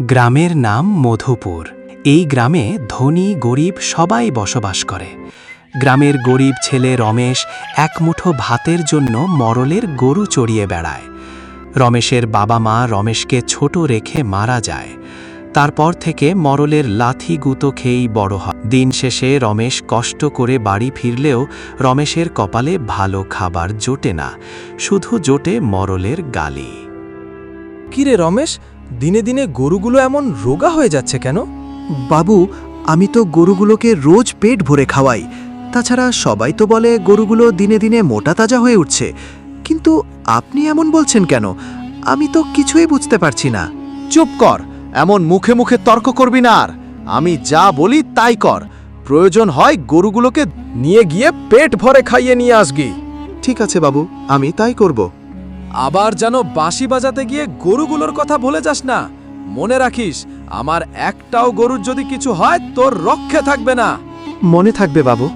গ্রামের নাম মধুপুর। এই গ্রামে ধনী গরিব সবাই বসবাস করে। গ্রামের গরিব ছেলে রমেশ এক মুঠো ভাতের জন্য মরলের গরু চড়িয়ে বেড়ায়। রমেশের বাবা মা রমেশকে ছোট রেখে মারা যায়। তারপর থেকে মরলের লাথি গুঁতো খেয়েই বড় হয়। দিন শেষে রমেশ কষ্ট করে বাড়ি ফিরলেও রমেশের কপালে ভালো খাবার জোটে না, শুধু জোটে মরলের গালি। কিরে রমেশ, দিনে দিনে গরুগুলো এমন রোগা হয়ে যাচ্ছে কেন? বাবু, আমি তো গরুগুলোকে রোজ পেট ভরে খাওয়াই। তাছাড়া সবাই তো বলে গরুগুলো দিনে দিনে মোটা তাজা হয়ে উঠছে, কিন্তু আপনি এমন বলছেন কেন? আমি তো কিছুই বুঝতে পারছি না। চুপ কর, এমন মুখে মুখে তর্ক করবি না। আর আমি যা বলি তাই কর। প্রয়োজন হয় গরুগুলোকে নিয়ে গিয়ে পেট ভরে খাইয়ে নিয়ে আসবি। ঠিক আছে বাবু, আমি তাই করব। আবার যেন বাঁশি বাজাতে গিয়ে গরুগুলোর কথা ভুলে যাস না। মনে রাখিস, আমার একটাও গরুর যদি কিছু হয় তোর রক্ষে থাকবে না। মনে থাকবে বাবু।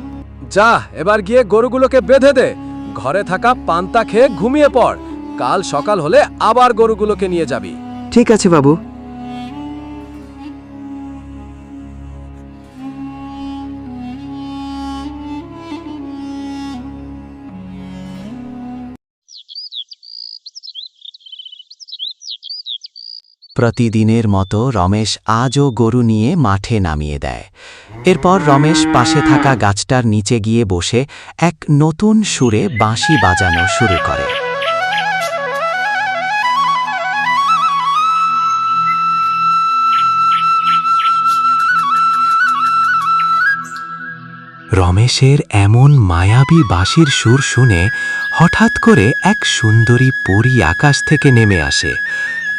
যা, এবার গিয়ে গরুগুলোকে বেঁধে দে। ঘরে থাকা পান্তা খেয়ে ঘুমিয়ে পড়। কাল সকাল হলে আবার গরুগুলোকে নিয়ে যাবি। ঠিক আছে বাবু। প্রতিদিনের মতো রমেশ আজও গরু নিয়ে মাঠে নামিয়ে দেয়। এরপর রমেশ পাশে থাকা গাছটার নিচে গিয়ে বসে এক নতুন সুরে বাঁশি বাজানো শুরু করে। রমেশের এমন মায়াবী বাঁশির সুর শুনে হঠাৎ করে এক সুন্দরী পরী আকাশ থেকে নেমে আসে।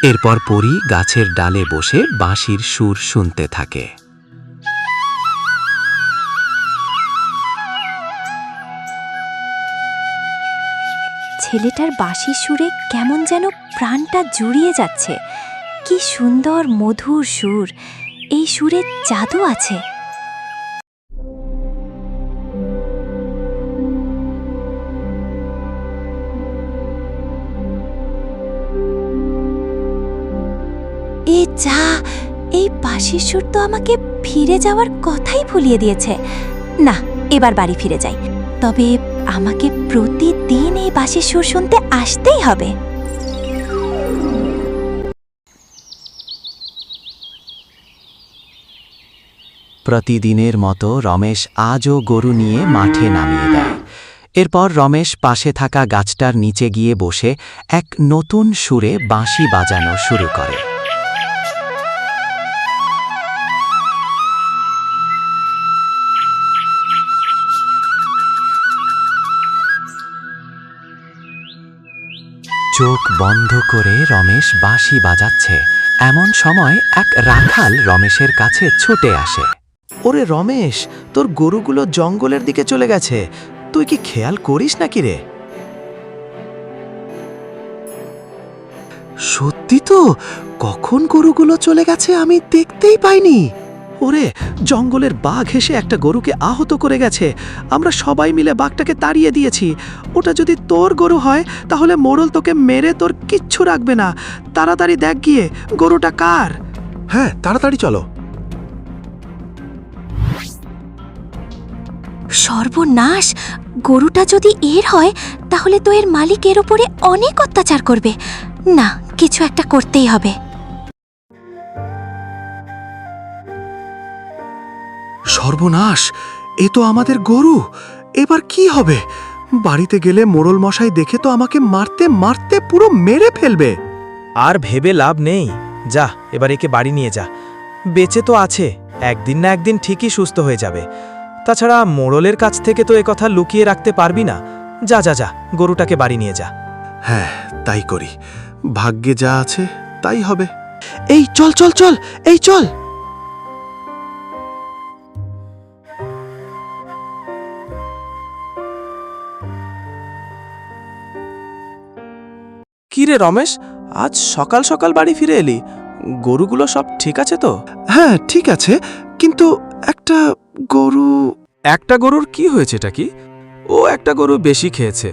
এরপর পরী গাছের ডালে বসে বাঁশির সুর শুনতে থাকে। ছেলেটার বাঁশির সুরে কেমন যেন প্রাণটা জুড়িয়ে যাচ্ছে। কি সুন্দর মধুর সুর! এই সুরে জাদু আছে। এ যা, এই বাঁশির সুর তো আমাকে ফিরে যাওয়ার কথাই ভুলিয়ে দিয়েছে। না, এবার বাড়ি ফিরে যাই। তবে আমাকে প্রতিদিন এই বাঁশির সুর শুনতে আসতেই হবে। প্রতিদিনের মতো রমেশ আজও গরু নিয়ে মাঠে নামিয়ে দেয়। এরপর রমেশ পাশে থাকা গাছটার নিচে গিয়ে বসে এক নতুন সুরে বাঁশি বাজানো শুরু করে। চোখ বন্ধ করে রমেশ বাঁশি বাজাচ্ছে। এমন সময় এক রাখাল রমেশের কাছে ছুটে আসে। ওরে রমেশ, তোর গরুগুলো জঙ্গলের দিকে চলে গেছে। তুই কি খেয়াল করিস নাকি রে? সত্যি তো, কখন গরুগুলো চলে গেছে আমি দেখতেই পাইনি। ওরে, জঙ্গলের বাঘ এসে একটা গরুকে আহত করে গেছে। আমরা সবাই মিলে বাঘটাকে তাড়িয়ে দিয়েছি। ওটা যদি তোর গরু হয় তাহলে মোড়ল তোকে মেরে তোর কিচ্ছু রাখবে না। তাড়াতাড়ি দেখ গিয়ে গরুটা কার। হ্যাঁ, তাড়াতাড়ি চলো। সর্বনাশ! গরুটা যদি এর হয় তাহলে তো এর মালিক এর উপরে অনেক অত্যাচার করবে। না, কিছু একটা করতেই হবে। সর্বনাশ, এ তো আমাদের গরু। এবার কি হবে? বাড়িতে গেলে মোড়ল মশাই দেখে তো আমাকে মারতে মারতে পুরো মেরে ফেলবে। আর ভেবে লাভ নেই। যা, এবার একে বাড়ি নিয়ে যা। বেঁচে তো আছে, একদিন না একদিন ঠিকই সুস্থ হয়ে যাবে। তাছাড়া মোড়লের কাছ থেকে তো একথা লুকিয়ে রাখতে পারবি না। যা যা যা, গরুটাকে বাড়ি নিয়ে যা। হ্যাঁ, তাই করি। ভাগ্যে যা আছে তাই হবে। এই চল চল চল, এই চল। কি রে রমেশ, আজ সকাল সকাল বাড়ি ফিরে এলি? গরুগুলো সব ঠিক আছে তো? হ্যাঁ, ঠিক আছে, কিন্তু একটা গরু। একটা গরুর কি হয়েছে? এটা কি? ও একটা গরু বেশি খেয়েছে।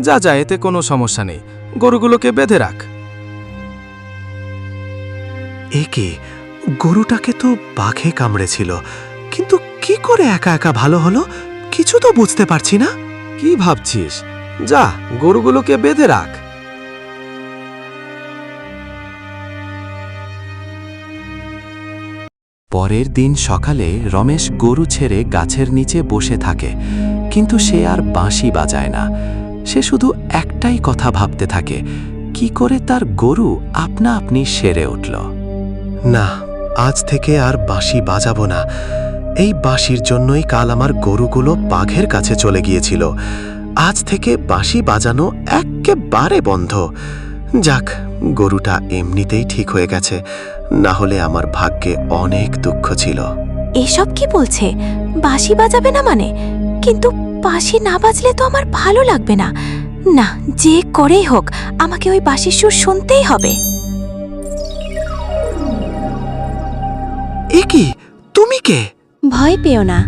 যা যা, এতে কোনো সমস্যা নেই। গরুগুলোকে বেঁধে রাখ। এ কি, গরুটাকে তো বাঘে কামড়েছিল, কিন্তু কি করে একা একা ভালো হলো কিছু তো বুঝতে পারছি না। কি ভাবছিস? যা, গরুগুলোকে বেঁধে রাখ। পরের দিন সকালে রমেশ গরু ছেড়ে গাছের নিচে বসে থাকে, কিন্তু সে আর বাঁশি বাজায় না। সে শুধু একটাই কথা ভাবতে থাকে, কি করে তার গরু আপনা আপনি সেরে উঠল। না, আজ থেকে আর বাঁশি বাজাবো না। এই বাঁশির জন্যই কাল আমার গরুগুলো বাঘের কাছে চলে গিয়েছিল। আজ থেকে বাঁশি বাজানো একেবারে বন্ধ। যাক, গরুটা এমনিতেই ঠিক হয়ে গেছে, না হলে আমার ভাগ্যে অনেক দুঃখ ছিল। এসব কি বলছে? বাঁশি বাজাবে না মানে? কিন্তু বাঁশি না বাজলে তো আমার ভালো লাগবে না। না, যে করেই হোক আমাকে ওই বাঁশির সুর শুনতেই হবে। এ কি, তুমি কে? ভয় পেও না,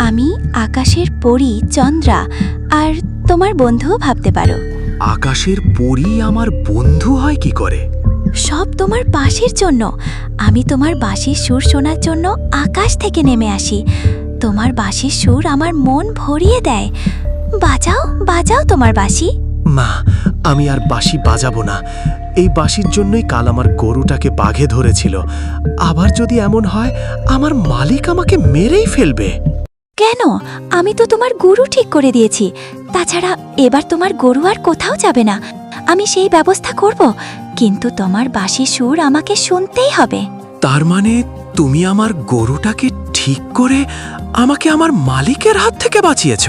আমি আকাশের পরী চন্দ্রা, আর তোমার বন্ধুও ভাবতে পারো। আকাশের পরী আমার বন্ধু হয় কি করে? সব তোমার বাঁশির জন্য। আমি তোমার বাঁশির সুর শোনার জন্য আকাশ থেকে নেমে আসি। তোমার বাঁশির সুর আমার মন ভরিয়ে দেয়। বাজাও বাজাও তোমার বাঁশি। মা, আমি আর বাঁশি বাজাবো না। এই বাঁশির জন্যই কাল আমার গরুটাকে বাঘে ধরেছিল। আবার যদি এমন হয়, আমার মালিক আমাকে মেরেই ফেলবে। কেন? আমি তো তোমার গরু ঠিক করে দিয়েছি। তাছাড়া এবার তোমার গরু আর কোথাও যাবে না। আমি সেই ব্যবস্থা করব, কিন্তু তোমার বাঁশির সুর আমাকে শুনতেই হবে। তার মানে তুমি আমার গরুটাকে ঠিক করে আমাকে আমার মালিকের হাত থেকে বাঁচিয়েছ?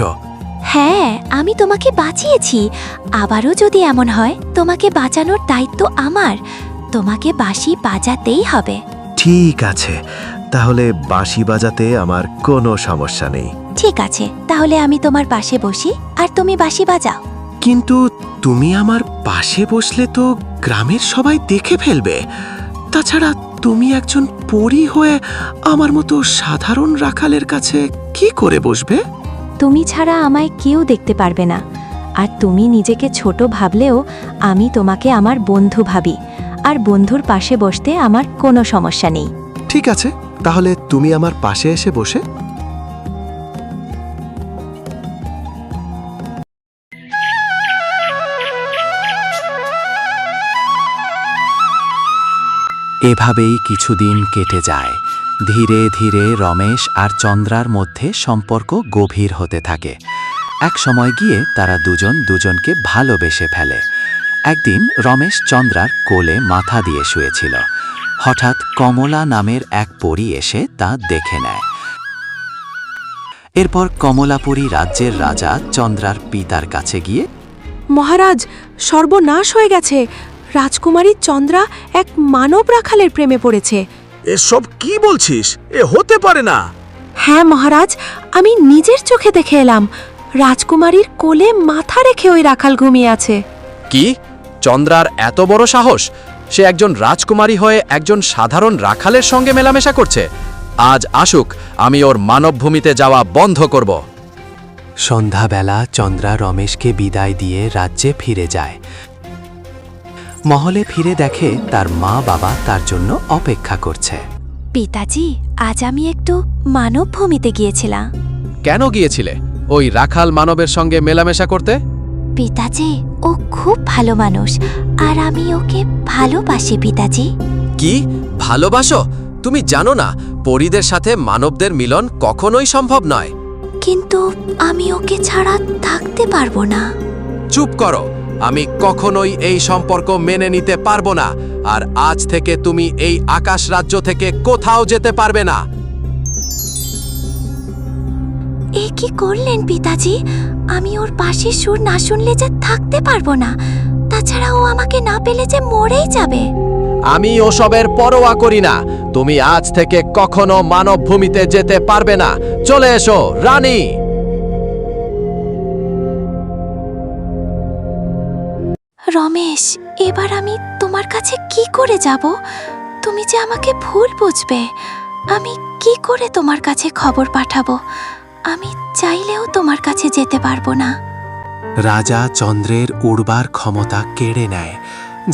হ্যাঁ, আমি তোমাকে বাঁচিয়েছি। আবারও যদি এমন হয়, তোমাকে বাঁচানোর দায়িত্ব আমার। তোমাকে বাঁশি বাজাতেই হবে। ঠিক আছে, তাহলে বাঁশি বাজাতে আমার কোনো সমস্যা নেই। ঠিক আছে, তাহলে আমি তোমার পাশে বসি আর তুমি বাঁশি বাজাও। কিন্তু তুমি আমার পাশে বসলে তো গ্রামের সবাই দেখে ফেলবে। তাছাড়া তুমি একজন পরী হয়ে আমার মতো সাধারণ রাখালের কাছে কি করে বসবে? তুমি ছাড়া আমায় কেউ দেখতে পারবে না। আর তুমি নিজেকে ছোট ভাবলেও আমি তোমাকে আমার বন্ধু ভাবি, আর বন্ধুর পাশে বসতে আমার কোনো সমস্যা নেই। ঠিক আছে, তাহলে তুমি আমার পাশে এসে বসে। এভাবেই কিছুদিন কেটে যায়। ধীরে ধীরে রমেশ আর চন্দ্রার মধ্যে সম্পর্ক গভীর হতে থাকে। এক সময় গিয়ে তারা দুজন দুজনকে ভালোবেসে ফেলে। একদিন রমেশ চন্দ্রার কোলে মাথা দিয়ে শুয়েছিল। হঠাৎ কমলা নামের এক পরী এসে তা দেখে নেয়। এরপর কমলাপুরী রাজ্যের রাজা চন্দ্রার পিতার কাছে গিয়ে, মহারাজ, সর্বনাশ হয়ে গেছে। রাজকুমারী চন্দ্রা এক মানব রাখালের প্রেমে পড়েছে। এসব কি বলছিস? এ হতে পারে না। হ্যাঁ মহারাজ, আমি নিজের চোখে দেখে এলাম। রাজকুমারীর কোলে মাথা রেখে ওই রাখাল ঘুমিয়ে আছে। কি? চন্দ্রার এত বড় সাহস? সে একজন রাজকুমারী হয়ে একজন সাধারণ রাখালের সঙ্গে মেলামেশা করছে। আজ আসুক, আমি ওর মানবভূমিতে যাওয়া বন্ধ করব। সন্ধ্যাবেলা চন্দ্রা রমেশকে বিদায় দিয়ে রাজ্যে ফিরে যায়। মহলে ফিরে দেখে তার মা বাবা তার জন্য অপেক্ষা করছে। পিতাজি, আজ আমি একটু মানবভূমিতে গিয়েছিলাম। কেন গিয়েছিলে ওই রাখাল মানবের সঙ্গে মেলামেশা করতে? পিতাজি, ও খুব ভালো মানুষ, আর আমি ওকে ভালোবাসি পিতাজি। কি ভালোবাসো? তুমি জানো না পরীদের সাথে মানবদের মিলন কখনোই সম্ভব নয়। কিন্তু আমি ওকে ছাড়া থাকতে পারবো না। চুপ করো, আমি কখনোই এই সম্পর্ক মেনে নিতে পারবো না। আর আজ থেকে তুমি এই আকাশ রাজ্য থেকে কোথাও যেতে পারবে না। এ কি করলেন পিতাজি? আমি ওর বাঁশির সুর না শুনলে যে থাকতে পারবো না। তাছাড়া ও আমাকে না পেলে যে মরেই যাবে। আমি ওসবের পরোয়া করি না। তুমি আজ থেকে কখনো মানবভূমিতে যেতে পারবে না। চলে এসো রানী। রমেশ, এবার আমি তোমার কাছে কি করে যাব? তুমি যে আমাকে ভুল বুঝবে। আমি কি করে তোমার কাছে খবর পাঠাবো? আমি চাইলেও তোমার কাছে যেতে পারবো না। রাজা চন্দ্রের উড়বার ক্ষমতা কেড়ে নেয়।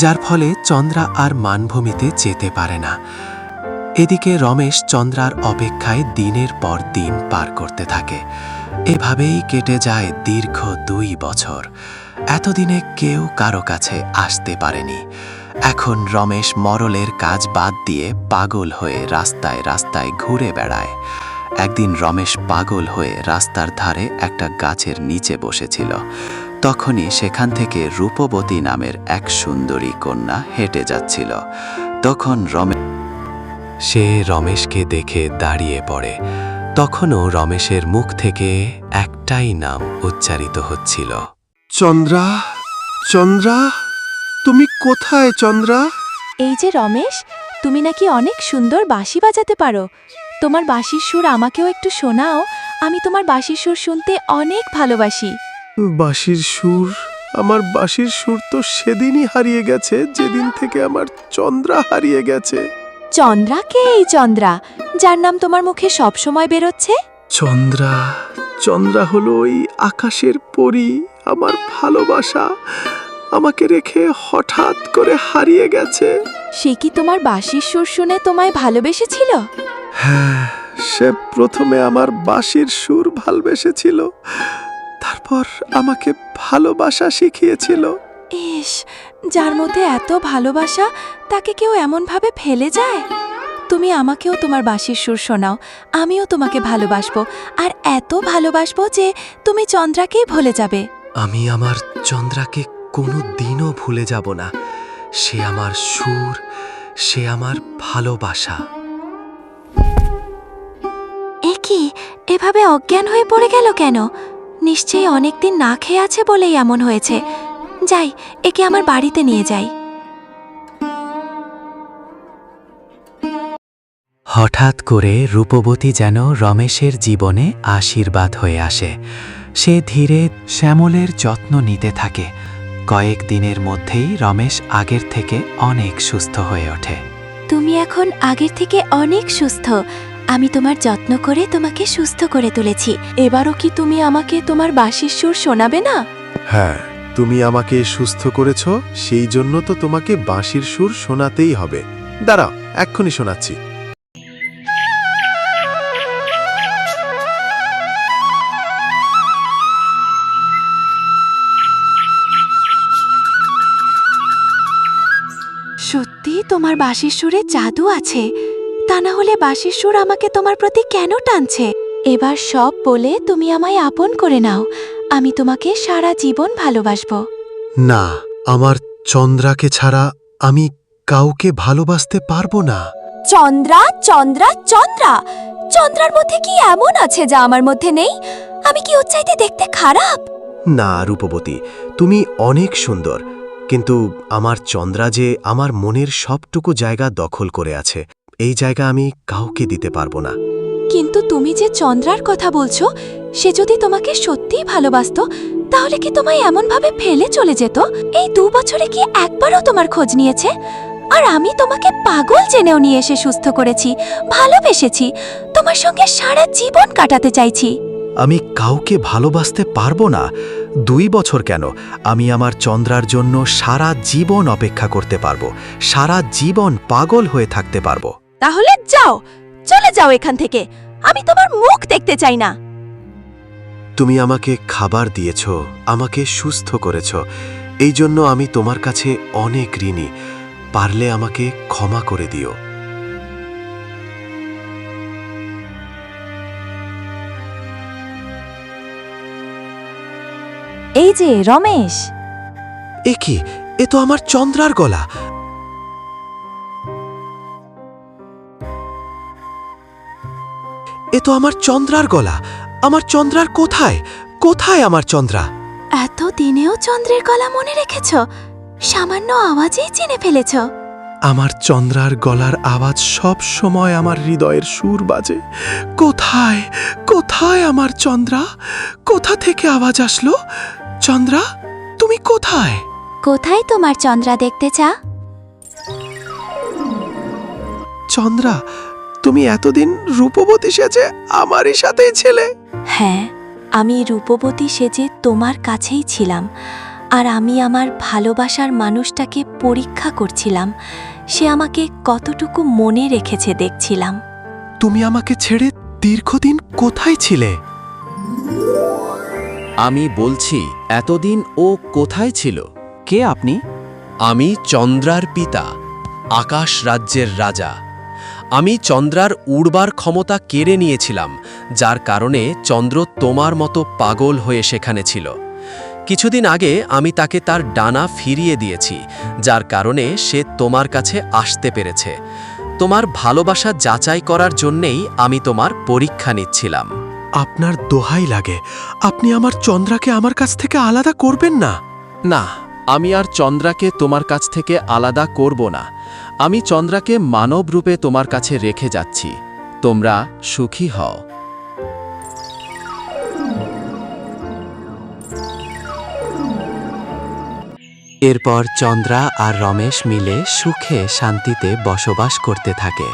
যার ফলে চন্দ্রা আর মানভূমিতে যেতে পারে না। এদিকে রমেশ চন্দ্রার অপেক্ষায় দিনের পর দিন পার করতে থাকে। এভাবেই কেটে যায় দীর্ঘ 2 বছর। এতদিনে কেউ কারো কাছে আসতে পারেনি। এখন রমেশ মরলের কাজ বাদ দিয়ে পাগল হয়ে রাস্তায় রাস্তায় ঘুরে বেড়ায়। একদিন রমেশ পাগল হয়ে রাস্তার ধারে একটা গাছের নিচে বসেছিল। তখনই সেখান থেকে রূপবতী নামের এক সুন্দরী কন্যা হেঁটে যাচ্ছিল। তখন সে রমেশকে দেখে দাঁড়িয়ে পড়ে। তখনও রমেশের মুখ থেকে একটাই নাম উচ্চারিত হচ্ছিল। চন্দ্রা, চন্দ্রা, তুমি কোথায় চন্দ্রা? এই যে রমেশ, তুমি নাকি অনেক সুন্দর বাঁশি বাজাতে পারো। তোমার বাঁশির সুর আমাকেও একটু শোনাও। আমি তোমার বাঁশির সুর শুনতে অনেক ভালোবাসি। বাঁশির সুর? আমার বাঁশির সুর তো সেদিনই হারিয়ে গেছে, যেদিন থেকে আমার চন্দ্রা হারিয়ে গেছে। চন্দ্রা? কে এই চন্দ্রা, যার নাম তোমার মুখে সব সময় বেরোচ্ছে? চন্দ্রা, চন্দ্রা হলো ওই আকাশের পরী, আমার ভালোবাসা। আমাকে রেখে হঠাৎ করে হারিয়ে গেছে। সে কি তোমার বাঁশির সুর শুনে তোমায় ভালোবেসেছিল? হ্যাঁ, সে প্রথমে আমার বাঁশির সুর ভালোবেসেছিল, তারপর আমাকে ভালোবাসা শিখিয়েছিল। ইস, যার মধ্যে এত ভালোবাসা, তাকে কেউ এমনভাবে ফেলে যায়? তুমি আমাকেও তোমার বাঁশির সুর শোনাও, আমিও তোমাকে ভালোবাসবো, আর এত ভালোবাসবো যে তুমি চন্দ্রাকেই ভুলে যাবে। আমি আমার চন্দ্রাকে কোনো দিনও ভুলে যাব না। সে আমার সুর, সে আমার ভালোবাসা। এ কি, এভাবে অজ্ঞান হয়ে পড়ে গেল কেন? নিশ্চয়ই অনেকদিন না খেয়ে আছে বলেই এমন হয়েছে। যাই, একে আমার বাড়িতে নিয়ে যাই। হঠাৎ করে রূপবতী যেন রমেশের জীবনে আশীর্বাদ হয়ে আসে। সে ধীরে শ্যামলের যত্ন নিতে থাকে। কয়েকদিনের মধ্যেই রমেশ আগের থেকে অনেক সুস্থ হয়ে ওঠে। তুমি এখন আগের থেকে অনেক সুস্থ। আমি তোমার যত্ন করে তোমাকে সুস্থ করে তুলেছি। এবারও কি তুমি আমাকে তোমার বাঁশির সুর শোনাবে না? হ্যাঁ, তুমি আমাকে সুস্থ করেছ, সেই জন্য তো তোমাকে বাঁশির সুর শোনাতেই হবে। দাঁড়াও, এক্ষুনি শোনাচ্ছি। সত্যি তোমার বাঁশির সুরে জাদু আছে। তা না হলে বাঁশির সুর আমাকে তোমার প্রতি কেন টানছে? এবার সব বলে তুমি আমায় আপন করে নাও। আমি তোমাকে সারা জীবন ভালোবাসবো। না, আমার চন্দ্রাকে ছাড়া আমি কাউকে ভালোবাসতে পারবো না। চন্দ্রা, চন্দ্রা, চন্দ্রা! চন্দ্রার মধ্যে কি এমন আছে যা আমার মধ্যে নেই? আমি কি ওর চাইতে দেখতে খারাপ? না রূপবতী, তুমি অনেক সুন্দর, কিন্তু আমার চন্দ্রা যে আমার মনের সবটুকু জায়গা দখল করে আছে। এই জায়গা আমি কাউকে দিতে পারবো না। কিন্তু তুমি যে চন্দ্রার কথা বলছো, সে যদি তোমাকে সত্যিই ভালোবাসতো, তাহলে কি তোমায় এমনভাবে ফেলে চলে যেত? এই 2 বছরে কি একবারও তোমার খোঁজ নিয়েছে? আর আমি তোমাকে পাগল জেনেও নিয়ে এসে সুস্থ করেছি, ভালোবেসেছি, তোমার সঙ্গে সারা জীবন কাটাতে চাইছি। আমি কাউকে ভালোবাসতে পারবো না। 2 বছর কেন, আমি আমার চন্দ্রার জন্য সারা জীবন অপেক্ষা করতে পারবো, সারা জীবন পাগল হয়ে থাকতে পারবো। তাহলে যাও, চলে যাও এখান থেকে। আমি তোমার মুখ দেখতে চাই না। তুমি আমাকে খাবার দিয়েছ, আমাকে সুস্থ করেছ, এই জন্য আমি তোমার কাছে অনেক ঋণী। পারলে আমাকে ক্ষমা করে দিও। এই যে রমেশ। এ কি, এ তো আমার চন্দ্রার গলা। এ তো আমার চন্দ্রার গলা। আমার চন্দ্রার কোথায়? কোথায় আমার চন্দ্রা? এত দিনেও চন্দ্রের গলা মনে রেখেছ? সামান্য আওয়াজেই চিনে ফেলেছ? আমার চন্দ্রার গলার আওয়াজ সব সময় আমার হৃদয়ের সুর বাজে। কোথায়, কোথায় আমার চন্দ্রা? কোথা থেকে আওয়াজ আসলো? চন্দ্রা, তুমি কোথায়? কোথায় তোমার চন্দ্রা দেখতে চা? চন্দ্রা, তুমি এতদিন রূপবতী সেজে আমারই সাথেই ছিলে? হ্যাঁ, আমি রূপবতী সেজে তোমার কাছেই ছিলাম। আর আমি আমার ভালোবাসার মানুষটাকে পরীক্ষা করছিলাম সে আমাকে কতটুকু মনে রেখেছে দেখছিলাম। তুমি আমাকে ছেড়ে দীর্ঘদিন কোথায় ছিলে? আমি বলছি, এতদিন ও কোথায় ছিল? কে আপনি? আমি চন্দ্রার পিতা, আকাশ রাজ্যের রাজা। আমি চন্দ্রার উড়বার ক্ষমতা কেড়ে নিয়েছিলাম, যার কারণে চন্দ্র তোমার মতো পাগল হয়ে সেখানে ছিল। কিছুদিন আগে আমি তাকে তার ডানা ফিরিয়ে দিয়েছি, যার কারণে সে তোমার কাছে আসতে পেরেছে। তোমার ভালোবাসা যাচাই করার জন্যেই আমি তোমার পরীক্ষা নিচ্ছিলাম। আপনার দোহাই লাগে, আপনি আমার চন্দ্রাকে আমার কাছ থেকে আলাদা করবেন না। না, আমি আর চন্দ্রাকে তোমার কাছ থেকে আলাদা করব না। আমি চন্দ্রাকে মানব রূপে তোমার কাছে রেখে যাচ্ছি। তোমরা সুখী হও। এরপর চন্দ্রা আর রমেশ মিলে সুখে শান্তিতে বসবাস করতে থাকে।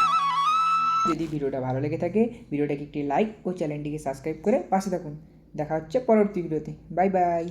যদি ভিডিওটা ভালো লেগে থাকে ভিডিওটাকে একটি লাইক ও চ্যানেলটিকে সাবস্ক্রাইব করে পাশে থাকুন। দেখা হচ্ছে পরবর্তী ভিডিওতে। Bye bye.